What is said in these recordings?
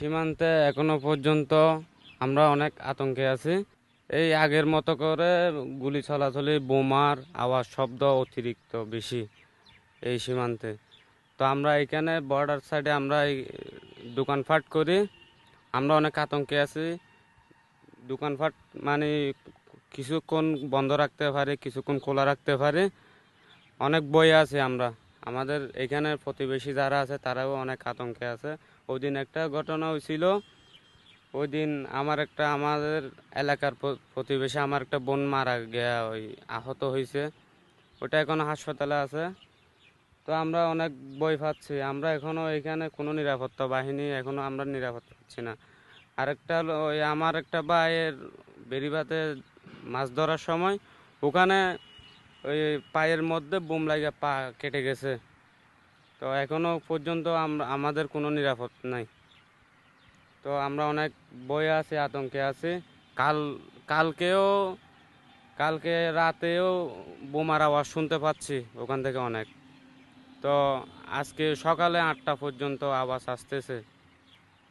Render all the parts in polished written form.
সীমান্তে এখনো পর্যন্ত আমরা অনেক আতঙ্কে আছি। এই আগের মতো করে গুলি চলাচলি, বোমার আওয়াজ, শব্দ অতিরিক্ত বেশি এই সীমান্তে। তো আমরা এখানে বর্ডার সাইডে আমরা এই দোকানপাট করি, আমরা অনেক আতঙ্কে আছি। দোকানপাট মানে কিছুক্ষণ বন্ধ রাখতে পারি, কিছুক্ষণ খোলা রাখতে পারি, অনেক ভয়ে আছি আমরা। আমাদের এখানে প্রতিবেশী যারা আছে তারাও অনেক আতঙ্কে আছে। ওই দিন একটা ঘটনা হয়েছিল। ওই দিন আমাদের এলাকার প্রতিবেশী আমার একটা বোন মারা গিয়া ওই আহত হয়েছে, ওটা এখনো হাসপাতালে আছে। তো আমরা অনেক ভয় পাচ্ছি। আমরা এখনো এখানে কোনো নিরাপত্তা বাহিনী এখনো আমরা নিরাপত্তা পাচ্ছি না। আরেকটা হলো ওই আমার একটা ভাইয়ের বেড়িবাঁধে মাছ ধরার সময় ওখানে ওই পায়ের মধ্যে বুম লাগা পা কেটে গেছে। তো এখনো পর্যন্ত আমাদের কোনো নিরাপদ নাই। তো আমরা অনেক ভয়ে আছি, আতঙ্কে আছি। কাল কালকেও কালকে রাতেও বোমার আওয়াজ শুনতে পাচ্ছি ওখান থেকে অনেক। তো আজকে সকালে 8টা পর্যন্ত আওয়াজ আসতেছে।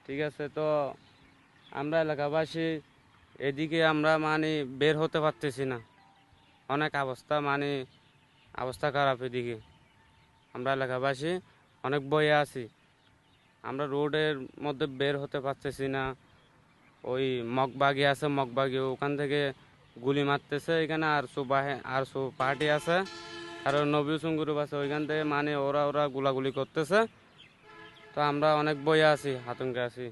ঠিক আছে, তো আমরা এলাকাবাসী এদিকে আমরা মানে বের হতে পারতেছি না। অনেক অবস্থা খারাপ এদিকে। আমরা এলাকাবাসী অনেক ভয়ে আছি। আমরা রোডের মধ্যে বের হতে পারতেছি না। ওই মগবাগি আছে, মগবাগি ওখান থেকে গুলি মারতেছে এখানে। আর সো পার্টি আছে, আর নবী গ্রুপ আছে, ওইখান থেকে মানে ওরা গোলাগুলি করতেছে। তো আমরা অনেক ভয়ে আছি, আতঙ্কে আছি।